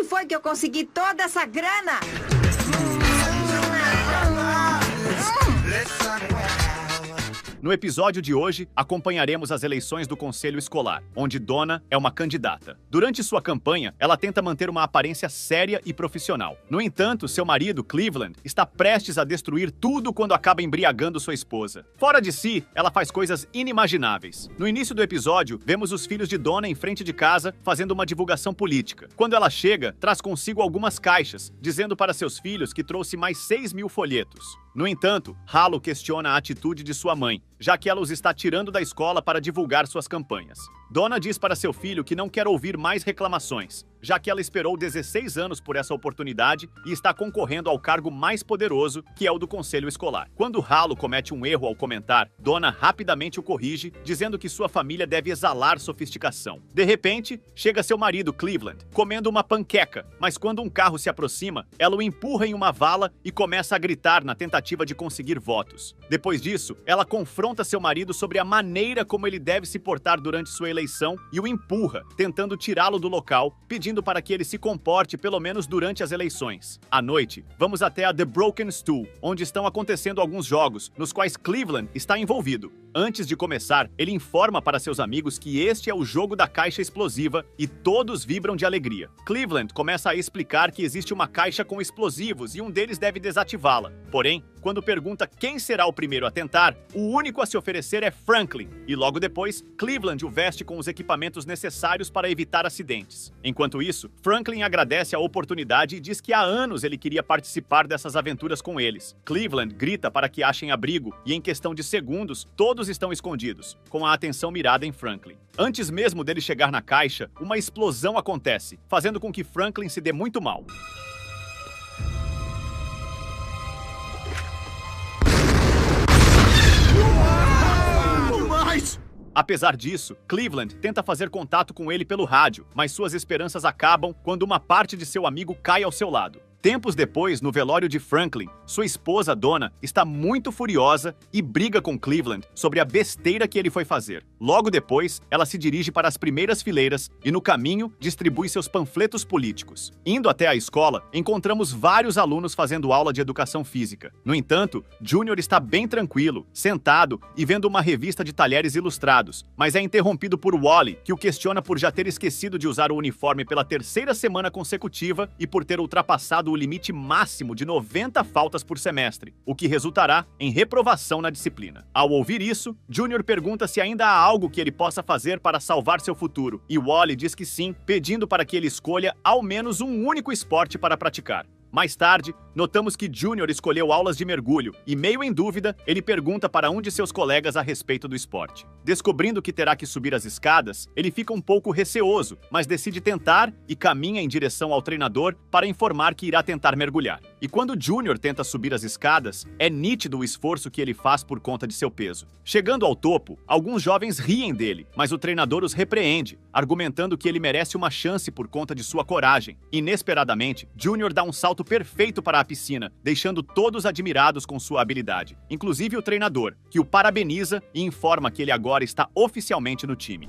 foi que eu consegui toda essa grana? No episódio de hoje, acompanharemos as eleições do Conselho Escolar, onde Donna é uma candidata. Durante sua campanha, ela tenta manter uma aparência séria e profissional. No entanto, seu marido, Cleveland, está prestes a destruir tudo quando acaba embriagando sua esposa. Fora de si, ela faz coisas inimagináveis. No início do episódio, vemos os filhos de Donna em frente de casa fazendo uma divulgação política. Quando ela chega, traz consigo algumas caixas, dizendo para seus filhos que trouxe mais 6.000 folhetos. No entanto, Halo questiona a atitude de sua mãe, já que ela os está tirando da escola para divulgar suas campanhas. Donna diz para seu filho que não quer ouvir mais reclamações, já que ela esperou 16 anos por essa oportunidade e está concorrendo ao cargo mais poderoso, que é o do Conselho Escolar. Quando Halo comete um erro ao comentar, Donna rapidamente o corrige, dizendo que sua família deve exalar sofisticação. De repente, chega seu marido, Cleveland, comendo uma panqueca, mas quando um carro se aproxima, ela o empurra em uma vala e começa a gritar na tentativa de conseguir votos. Depois disso, ela confronta seu marido sobre a maneira como ele deve se portar durante sua eleição e o empurra, tentando tirá-lo do local, pedindo para que ele se comporte pelo menos durante as eleições. À noite, vamos até a The Broken Stool, onde estão acontecendo alguns jogos, nos quais Cleveland está envolvido. Antes de começar, ele informa para seus amigos que este é o jogo da caixa explosiva e todos vibram de alegria. Cleveland começa a explicar que existe uma caixa com explosivos e um deles deve desativá-la. Porém, quando pergunta quem será o primeiro a tentar, o único a se oferecer é Franklin, e logo depois, Cleveland o veste com os equipamentos necessários para evitar acidentes. Enquanto isso, Franklin agradece a oportunidade e diz que há anos ele queria participar dessas aventuras com eles. Cleveland grita para que achem abrigo e em questão de segundos, todos estão escondidos, com a atenção mirada em Franklin. Antes mesmo dele chegar na caixa, uma explosão acontece, fazendo com que Franklin se dê muito mal. Apesar disso, Cleveland tenta fazer contato com ele pelo rádio, mas suas esperanças acabam quando uma parte de seu amigo cai ao seu lado. Tempos depois, no velório de Franklin, sua esposa, Donna, está muito furiosa e briga com Cleveland sobre a besteira que ele foi fazer. Logo depois, ela se dirige para as primeiras fileiras e, no caminho, distribui seus panfletos políticos. Indo até a escola, encontramos vários alunos fazendo aula de educação física. No entanto, Junior está bem tranquilo, sentado e vendo uma revista de talheres ilustrados, mas é interrompido por Wally, que o questiona por já ter esquecido de usar o uniforme pela terceira semana consecutiva e por ter ultrapassado o limite máximo de 90 faltas por semestre, o que resultará em reprovação na disciplina. Ao ouvir isso, Junior pergunta se ainda há algo que ele possa fazer para salvar seu futuro, e Wally diz que sim, pedindo para que ele escolha ao menos um único esporte para praticar. Mais tarde, notamos que Junior escolheu aulas de mergulho e, meio em dúvida, ele pergunta para um de seus colegas a respeito do esporte. Descobrindo que terá que subir as escadas, ele fica um pouco receoso, mas decide tentar e caminha em direção ao treinador para informar que irá tentar mergulhar. E quando Junior tenta subir as escadas, é nítido o esforço que ele faz por conta de seu peso. Chegando ao topo, alguns jovens riem dele, mas o treinador os repreende, argumentando que ele merece uma chance por conta de sua coragem. Inesperadamente, Junior dá um salto perfeito para a piscina, deixando todos admirados com sua habilidade, inclusive o treinador, que o parabeniza e informa que ele agora está oficialmente no time.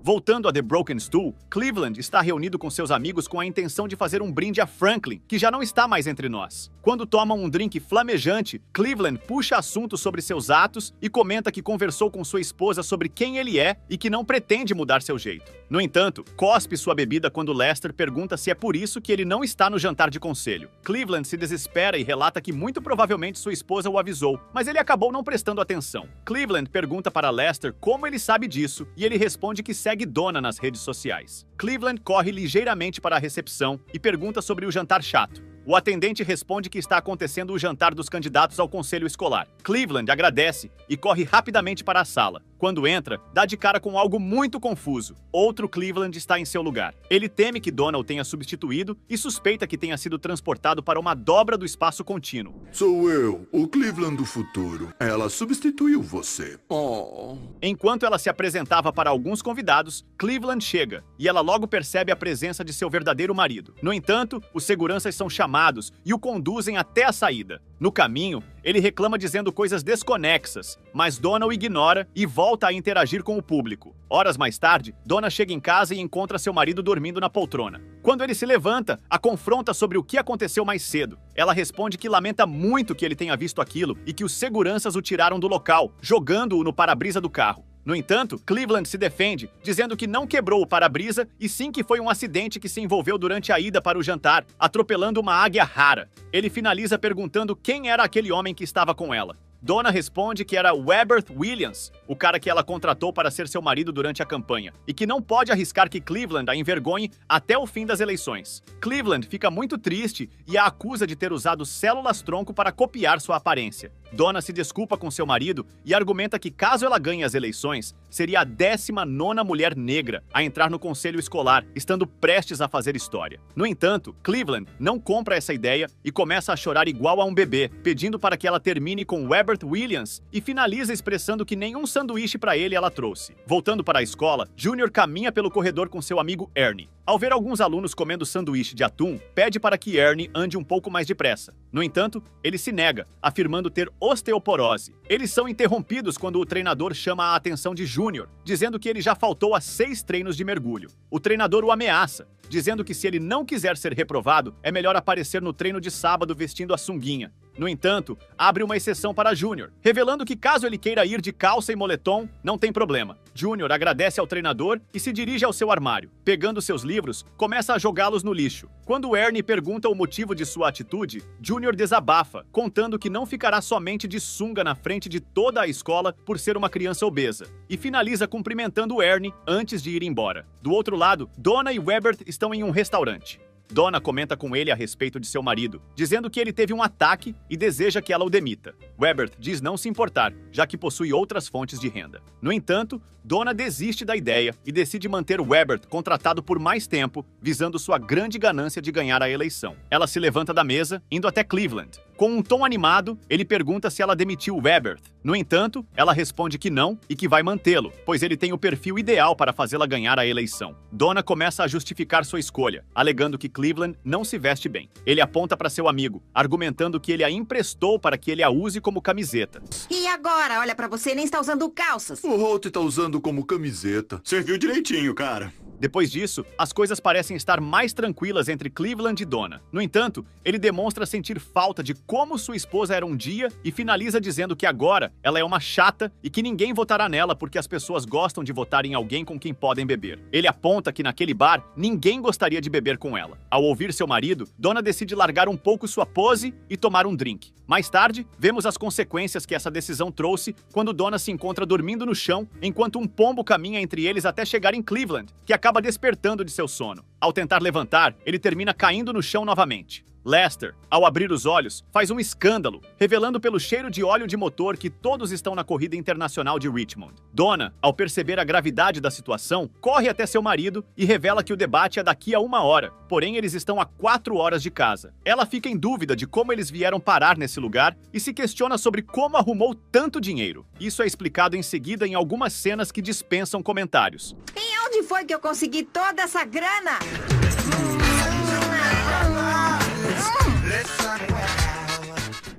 Voltando a The Broken Stool, Cleveland está reunido com seus amigos com a intenção de fazer um brinde a Franklin, que já não está mais entre nós. Quando tomam um drink flamejante, Cleveland puxa assunto sobre seus atos e comenta que conversou com sua esposa sobre quem ele é e que não pretende mudar seu jeito. No entanto, cospe sua bebida quando Lester pergunta se é por isso que ele não está no jantar de conselho. Cleveland se desespera e relata que muito provavelmente sua esposa o avisou, mas ele acabou não prestando atenção. Cleveland pergunta para Lester como ele sabe disso e ele responde que segue Donna nas redes sociais. Cleveland corre ligeiramente para a recepção e pergunta sobre o jantar chato. O atendente responde que está acontecendo o jantar dos candidatos ao conselho escolar. Cleveland agradece e corre rapidamente para a sala. Quando entra, dá de cara com algo muito confuso. Outro Cleveland está em seu lugar. Ele teme que Donna o tenha substituído e suspeita que tenha sido transportado para uma dobra do espaço contínuo. Sou eu, o Cleveland do futuro. Ela substituiu você. Oh. Enquanto ela se apresentava para alguns convidados, Cleveland chega e ela logo percebe a presença de seu verdadeiro marido. No entanto, os seguranças são chamados e o conduzem até a saída. No caminho, Ele reclama dizendo coisas desconexas, mas Donna o ignora e volta a interagir com o público. Horas mais tarde, Donna chega em casa e encontra seu marido dormindo na poltrona. Quando ele se levanta, a confronta sobre o que aconteceu mais cedo. Ela responde que lamenta muito que ele tenha visto aquilo e que os seguranças o tiraram do local, jogando-o no para-brisa do carro. No entanto, Cleveland se defende, dizendo que não quebrou o para-brisa e sim que foi um acidente que se envolveu durante a ida para o jantar, atropelando uma águia rara. Ele finaliza perguntando quem era aquele homem que estava com ela. Donna responde que era Weber Williams, o cara que ela contratou para ser seu marido durante a campanha, e que não pode arriscar que Cleveland a envergonhe até o fim das eleições. Cleveland fica muito triste e a acusa de ter usado células-tronco para copiar sua aparência. Donna se desculpa com seu marido e argumenta que caso ela ganhe as eleições, seria a 19ª mulher negra a entrar no conselho escolar, estando prestes a fazer história. No entanto, Cleveland não compra essa ideia e começa a chorar igual a um bebê, pedindo para que ela termine com Weber Williams e finaliza expressando que nenhum sanduíche para ele ela trouxe. Voltando para a escola, Junior caminha pelo corredor com seu amigo Ernie. Ao ver alguns alunos comendo sanduíche de atum, pede para que Ernie ande um pouco mais depressa. No entanto, ele se nega, afirmando ter osteoporose. Eles são interrompidos quando o treinador chama a atenção de Junior, dizendo que ele já faltou a 6 treinos de mergulho. O treinador o ameaça, dizendo que se ele não quiser ser reprovado, é melhor aparecer no treino de sábado vestindo a sunguinha. No entanto, abre uma exceção para Junior, revelando que caso ele queira ir de calça e moletom, não tem problema. Junior agradece ao treinador e se dirige ao seu armário. Pegando seus livros, começa a jogá-los no lixo. Quando Ernie pergunta o motivo de sua atitude, Junior desabafa, contando que não ficará somente de sunga na frente de toda a escola por ser uma criança obesa, e finaliza cumprimentando Ernie antes de ir embora. Do outro lado, Donna e Weber estão em um restaurante. Donna comenta com ele a respeito de seu marido, dizendo que ele teve um ataque e deseja que ela o demita. Weber diz não se importar, já que possui outras fontes de renda. No entanto, Donna desiste da ideia e decide manter Weber contratado por mais tempo, visando sua grande ganância de ganhar a eleição. Ela se levanta da mesa, indo até Cleveland. Com um tom animado, ele pergunta se ela demitiu Weber. No entanto, ela responde que não e que vai mantê-lo, pois ele tem o perfil ideal para fazê-la ganhar a eleição. Donna começa a justificar sua escolha, alegando que Cleveland não se veste bem. Ele aponta para seu amigo, argumentando que ele a emprestou para que ele a use como camiseta. E agora? Olha pra você, nem está usando calças. O Holt tá usando como camiseta. Serviu direitinho, cara. Depois disso, as coisas parecem estar mais tranquilas entre Cleveland e Donna. No entanto, ele demonstra sentir falta de como sua esposa era um dia e finaliza dizendo que agora ela é uma chata e que ninguém votará nela porque as pessoas gostam de votar em alguém com quem podem beber. Ele aponta que naquele bar, ninguém gostaria de beber com ela. Ao ouvir seu marido, Donna decide largar um pouco sua pose e tomar um drink. Mais tarde, vemos as consequências que essa decisão trouxe quando Donna se encontra dormindo no chão, enquanto um pombo caminha entre eles até chegar em Cleveland, que acaba despertando de seu sono. Ao tentar levantar, ele termina caindo no chão novamente. Lester, ao abrir os olhos, faz um escândalo, revelando pelo cheiro de óleo de motor que todos estão na corrida internacional de Richmond. Donna, ao perceber a gravidade da situação, corre até seu marido e revela que o debate é daqui a 1 hora, porém eles estão a 4 horas de casa. Ela fica em dúvida de como eles vieram parar nesse lugar e se questiona sobre como arrumou tanto dinheiro. Isso é explicado em seguida em algumas cenas que dispensam comentários. E onde foi que eu consegui toda essa grana?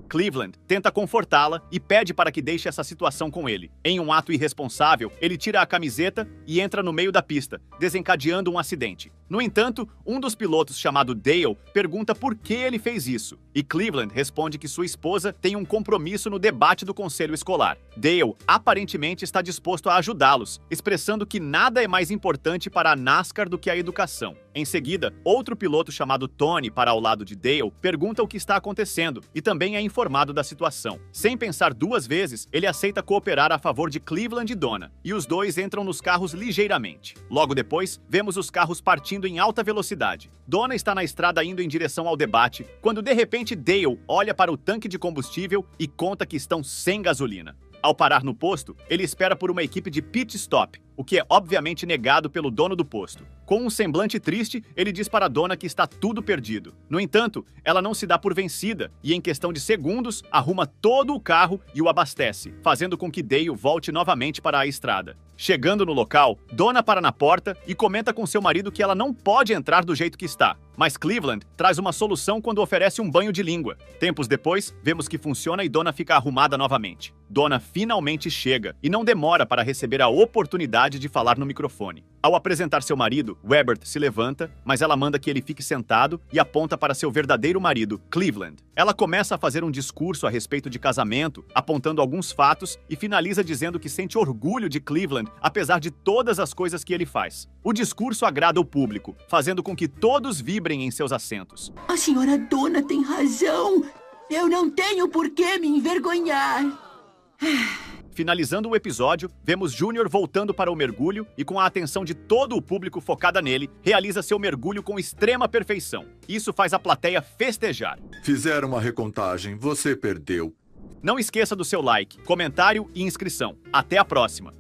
Cleveland tenta confortá-la e pede para que deixe essa situação com ele. Em um ato irresponsável, ele tira a camiseta e entra no meio da pista, desencadeando um acidente. No entanto, um dos pilotos, chamado Dale, pergunta por que ele fez isso, e Cleveland responde que sua esposa tem um compromisso no debate do conselho escolar. Dale aparentemente está disposto a ajudá-los, expressando que nada é mais importante para a NASCAR do que a educação. Em seguida, outro piloto chamado Tony, para ao lado de Dale, pergunta o que está acontecendo e também é informado da situação. Sem pensar 2 vezes, ele aceita cooperar a favor de Cleveland e Donna, e os dois entram nos carros ligeiramente. Logo depois, vemos os carros partindo em alta velocidade. Donna está na estrada indo em direção ao debate, quando de repente Dale olha para o tanque de combustível e conta que estão sem gasolina. Ao parar no posto, ele espera por uma equipe de pit stop, o que é obviamente negado pelo dono do posto. Com um semblante triste, ele diz para Donna que está tudo perdido. No entanto, ela não se dá por vencida e, em questão de segundos, arruma todo o carro e o abastece, fazendo com que Dale volte novamente para a estrada. Chegando no local, Donna para na porta e comenta com seu marido que ela não pode entrar do jeito que está. Mas Cleveland traz uma solução quando oferece um banho de língua. Tempos depois, vemos que funciona e Donna fica arrumada novamente. Donna finalmente chega e não demora para receber a oportunidade de falar no microfone. Ao apresentar seu marido, Webert se levanta, mas ela manda que ele fique sentado e aponta para seu verdadeiro marido, Cleveland. Ela começa a fazer um discurso a respeito de casamento, apontando alguns fatos e finaliza dizendo que sente orgulho de Cleveland, apesar de todas as coisas que ele faz. O discurso agrada o público, fazendo com que todos vibrem em seus assentos. A senhora Donna tem razão. Eu não tenho por que me envergonhar. Finalizando o episódio, vemos Júnior voltando para o mergulho e, com a atenção de todo o público focada nele, realiza seu mergulho com extrema perfeição. Isso faz a plateia festejar. Fizeram uma recontagem, você perdeu. Não esqueça do seu like, comentário e inscrição. Até a próxima!